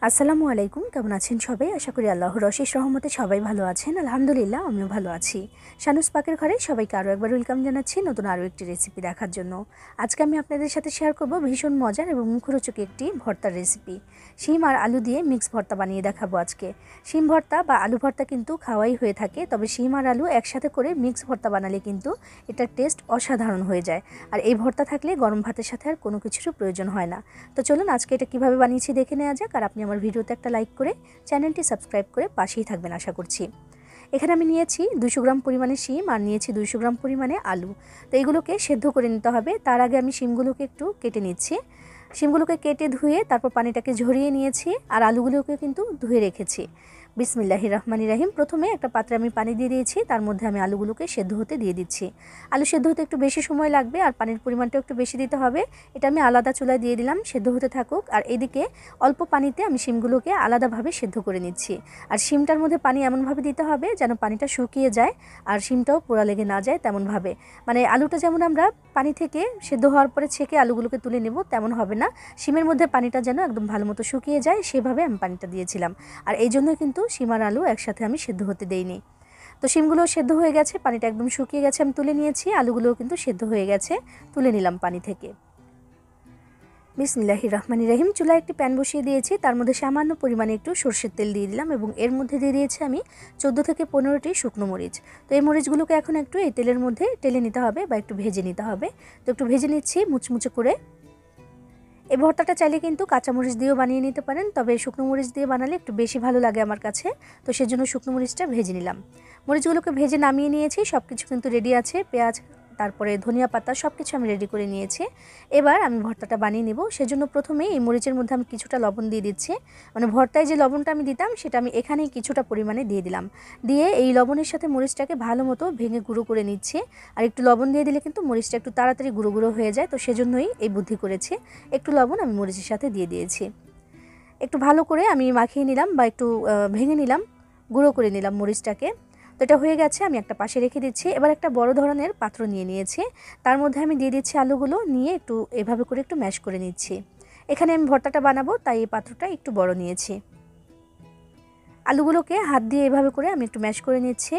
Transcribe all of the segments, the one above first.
আসসালামু আলাইকুম, কেমন আছেন সবাই? আশা করি আল্লাহর অশেষ রহমতে সবাই ভালো আছেন। আলহামদুলিল্লাহ, আমিও ভালো আছি। শানুস পাকের ঘরে সবাইকে আরও একবার ওয়েলকাম জানাচ্ছি নতুন আরও একটি রেসিপি দেখার জন্য। আজকে আমি আপনাদের সাথে শেয়ার করব ভীষণ মজার এবং মুখরোচক একটি ভর্তার রেসিপি। শিম আর আলু দিয়ে মিক্স ভর্তা বানিয়ে দেখাবো আজকে। শিম ভর্তা বা আলু ভর্তা কিন্তু খাওয়াই হয়ে থাকে, তবে শিম আর আলু একসাথে করে মিক্স ভর্তা বানালে কিন্তু এটার টেস্ট অসাধারণ হয়ে যায়। আর এই ভর্তা থাকলে গরম ভাতের সাথে আর কোনো কিছুরও প্রয়োজন হয় না। তো চলুন আজকে এটা কীভাবে বানিয়েছি দেখে নেওয়া যাক। আর আপনি আমার ভিডিওতে একটা লাইক করে চ্যানেলটি সাবস্ক্রাইব করে পাশেই থাকবেন আশা করছি। এখানে আমি নিয়েছি 200 গ্রাম পরিমাণে শিম আর নিয়েছি 200 গ্রাম পরিমাণে আলু। তো এইগুলোকে সেদ্ধ করে নিতে হবে। তার আগে আমি শিমগুলোকে একটু কেটে নিচ্ছি। শিমগুলোকে কেটে ধুয়ে তারপর পানিটাকে ঝরিয়ে নিয়েছি আর আলুগুলোকে কিন্তু ধুয়ে রেখেছি। বিসমিল্লাহির রহমানির রহিম। প্রথমে একটা পাত্রে আমি পানি দিয়ে দিয়েছি, তার মধ্যে আমি আলুগুলোকে সেদ্ধ হতে দিয়ে দিচ্ছি। আলু সেদ্ধ হতে একটু বেশি সময় লাগবে আর পানির পরিমাণটাও একটু বেশি দিতে হবে। এটা আমি আলাদা চুলায় দিয়ে দিলাম, সেদ্ধ হতে থাকুক। আর এদিকে অল্প পানিতে আমি শিমগুলোকে আলাদাভাবে সেদ্ধ করে নিচ্ছি। আর শিমটার মধ্যে পানি এমনভাবে দিতে হবে যেন পানিটা শুকিয়ে যায় আর শিমটাও পোড়া লেগে না যায় তেমনভাবে। মানে আলুটা যেমন আমরা পানি থেকে সেদ্ধ হওয়ার পরে ছেঁকে আলুগুলোকে তুলে নেব তেমন হবে না, শিমের মধ্যে পানিটা যেন একদম ভালো মতো শুকিয়ে যায় সেভাবে আমি পানিটা দিয়েছিলাম। আর এই জন্য কিন্তু শিম আর আলু একসাথে আমি সেদ্ধ হতে দেইনি। তো শিমগুলো সেদ্ধ হয়ে গেছে, পানিটা একদম শুকিয়ে গেছে, আমি তুলে নিয়েছি। আলুগুলোও কিন্তু সেদ্ধ হয়ে গেছে, তুলে নিলাম পানি থেকে। বিসমিল্লাহির রহমানির রহিম। চুলায় একটি প্যান বসিয়ে দিয়েছি, তার মধ্যে সামান্য পরিমাণে একটু সরষের তেল দিয়ে দিলাম এবং এর মধ্যে দিয়ে দিয়েছি আমি 14 থেকে 15টি শুকনো মরিচ। তো এই মরিচগুলোকে এখন একটু এই তেলের মধ্যে টেলে নিতে হবে বা একটু ভেজে নিতে হবে। তো একটু ভেজে নিচ্ছি মুচমুচে করে। এই ভর্তাটা চাইলে কিন্তু কাঁচামরিচ দিয়েও বানিয়ে নিতে পারেন, তবে শুকনো মরিচ দিয়ে বানালে একটু বেশি ভালো লাগে আমার কাছে। তো সেজন্য শুকনো মরিচটা ভেজে নিলাম। মরিচগুলোকে ভেজে নামিয়ে নিয়েছি, সব কিছু কিন্তু রেডি আছে। পেঁয়াজ, তারপরে ধনিয়া পাতা সব কিছু আমি রেডি করে নিয়েছি। এবার আমি ভর্তাটা বানিয়ে নেব। সেজন্য প্রথমেই এই মরিচের মধ্যে আমি কিছুটা লবণ দিয়ে দিচ্ছি। মানে ভর্তায় যে লবণটা আমি দিতাম সেটা আমি এখানেই কিছুটা পরিমাণে দিয়ে দিলাম। দিয়ে এই লবণের সাথে মরিচটাকে ভালো মতো ভেঙে গুঁড়ো করে নিচ্ছি। আর একটু লবণ দিয়ে দিলে কিন্তু মরিচটা একটু তাড়াতাড়ি গুঁড়ো গুঁড়ো হয়ে যায়, তো সেজন্যই এই বুদ্ধি করেছি। একটু লবণ আমি মরিচের সাথে দিয়ে দিয়েছি। একটু ভালো করে আমি মাখিয়ে নিলাম বা একটু ভেঙে নিলাম, গুঁড়ো করে নিলাম মরিচটাকে। তো এটা হয়ে গেছে, আমি একটা পাশে রেখে দিচ্ছি। এবার একটা বড় ধরনের পাত্র নিয়ে নিয়েছি, তার মধ্যে আমি দিয়ে দিচ্ছি আলুগুলো, নিয়ে একটু এভাবে করে একটু ম্যাশ করে নিচ্ছি। এখানে আমি ভর্তাটা বানাবো তাই এই পাত্রটা একটু বড় নিয়েছি। আলুগুলোকে হাত দিয়ে এভাবে করে আমি একটু ম্যাশ করে নিচ্ছি।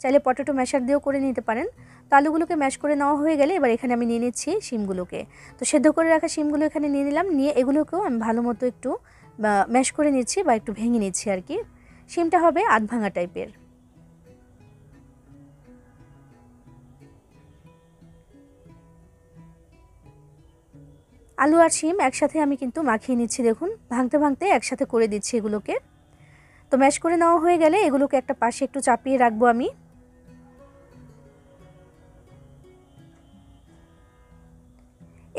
চাইলে পটেটো ম্যাশার দিয়েও করে নিতে পারেন। তো আলুগুলোকে ম্যাশ করে নেওয়া হয়ে গেলে এবার এখানে আমি নিয়ে নিচ্ছি শিমগুলোকে। তো সেদ্ধ করে রাখা শিমগুলো এখানে নিয়ে নিলাম, নিয়ে এগুলোকেও আমি ভালো মতো একটু ম্যাশ করে নিচ্ছি বা একটু ভেঙে নিচ্ছি আর কি। শিমটা হবে আধ ভাঙা টাইপের। আলু আর শিম একসাথে আমি কিন্তু মাখিয়ে নিচ্ছি, দেখুন ভাঙতে ভাঙতে একসাথে করে দিচ্ছি এগুলোকে। তো ম্যাশ করে নেওয়া হয়ে গেলে এগুলোকে একটা পাশে একটু চাপিয়ে রাখবো আমি।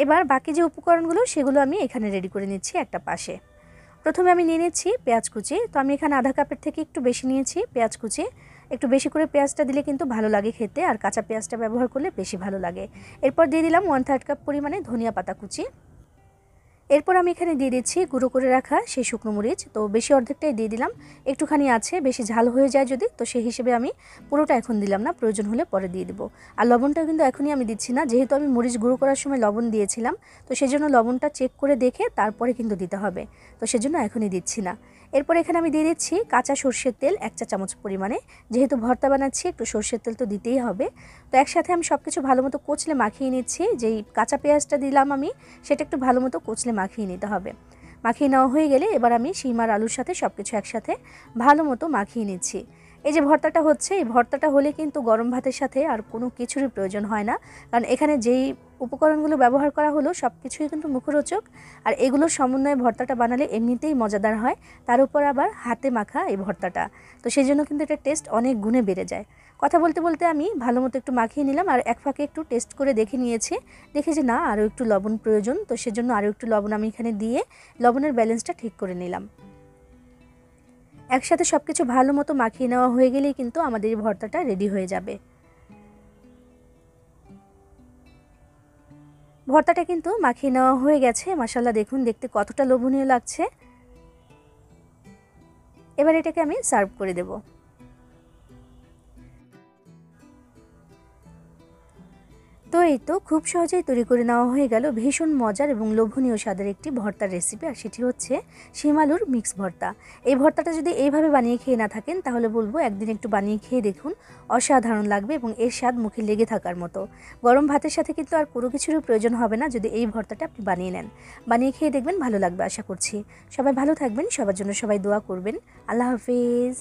এবার বাকি যে উপকরণগুলো সেগুলো আমি এখানে রেডি করে নিচ্ছি একটা পাশে। প্রথমে আমি নিয়ে নিচ্ছি পেঁয়াজ কুচি। তো আমি এখানে আধা কাপের থেকে একটু বেশি নিয়েছি পেঁয়াজ কুচি। একটু বেশি করে পেঁয়াজটা দিলে কিন্তু ভালো লাগে খেতে, আর কাঁচা পেঁয়াজটা ব্যবহার করলে বেশি ভালো লাগে। এরপর দিয়ে দিলাম 1/3 কাপ পরিমাণে ধনিয়া পাতা কুচি। এরপর আমি এখানে দিয়ে দিচ্ছি গুঁড়ো করে রাখা সেই শুকনো মরিচ। তো বেশি অর্ধেকটাই দিয়ে দিলাম, একটুখানি আছে, বেশি ঝাল হয়ে যায় যদি, তো সেই হিসেবে আমি পুরোটা এখন দিলাম না, প্রয়োজন হলে পরে দিয়ে দেবো। আর লবণটা কিন্তু এখনই আমি দিচ্ছি না, যেহেতু আমি মরিচ গুঁড়ো করার সময় লবণ দিয়েছিলাম, তো সেজন্য লবণটা চেক করে দেখে তারপরে কিন্তু দিতে হবে, তো সেজন্য এখনই দিচ্ছি না। এরপর এখানে আমি দিয়ে দিচ্ছি কাঁচা সর্ষের তেল 1 চা চামচ পরিমাণে। যেহেতু ভর্তা বানাচ্ছি একটু সর্ষের তেল তো দিতেই হবে। তো একসাথে আমি সব কিছু ভালো মতো কচলে মাখিয়ে নিচ্ছি। যেই কাঁচা পেঁয়াজটা দিলাম আমি, সেটা একটু ভালো মতো কচলে মাখিয়ে নিতে হবে। মাখিয়ে নেওয়া হয়ে গেলে এবার আমি শিম আর আলুর সাথে সব কিছু একসাথে ভালো মতো মাখিয়ে নিচ্ছি। এই যে ভর্তাটা হচ্ছে, এই ভর্তাটা হলে কিন্তু গরম ভাতের সাথে আর কোনো কিছুরই প্রয়োজন হয় না, কারণ এখানে যেই উপকরণগুলো ব্যবহার করা হলো সব কিছুই কিন্তু মুখরোচক। আর এগুলোর সমন্বয়ে ভর্তাটা বানালে এমনিতেই মজাদার হয়, তার উপর আবার হাতে মাখা এই ভর্তাটা, তো সেই জন্য কিন্তু এটা টেস্ট অনেক গুণে বেড়ে যায়। কথা বলতে বলতে আমি ভালো মতো একটু মাখিয়ে নিলাম, আর এক ফাঁকে একটু টেস্ট করে দেখে নিয়েছি, দেখে যে না আরও একটু লবণ প্রয়োজন, তো সেজন্য আরও একটু লবণ আমি এখানে দিয়ে লবণের ব্যালেন্সটা ঠিক করে নিলাম। একসাথে সব কিছু ভালো মতো মাখিয়ে নেওয়া হয়ে গেলেই কিন্তু আমাদের এই ভর্তাটা রেডি হয়ে যাবে। ভর্তাটা কিন্তু মাখিয়ে নেওয়া হয়ে গেছে, মাশাআল্লাহ দেখুন দেখতে কতটা লোভনীয় লাগছে। এবার এটাকে আমি সার্ভ করে দেব। তো এই তো খুব সহজেই তৈরি করে নেওয়া হয়ে গেল ভীষণ মজার এবং লোভনীয় স্বাদের একটি ভর্তার রেসিপি, আর সেটি হচ্ছে শিম আলুর মিক্স ভর্তা। এই ভর্তাটা যদি এইভাবে বানিয়ে খেয়ে না থাকেন তাহলে বলবো একদিন একটু বানিয়ে খেয়ে দেখুন, অসাধারণ লাগবে এবং এর স্বাদ মুখে লেগে থাকার মতো। গরম ভাতের সাথে কিন্তু আর কোনো কিছুরই প্রয়োজন হবে না যদি এই ভর্তাটা আপনি বানিয়ে নেন। বানিয়ে খেয়ে দেখবেন, ভালো লাগবে আশা করছি। সবাই ভালো থাকবেন, সবার জন্য সবাই দোয়া করবেন। আল্লাহ হাফেজ।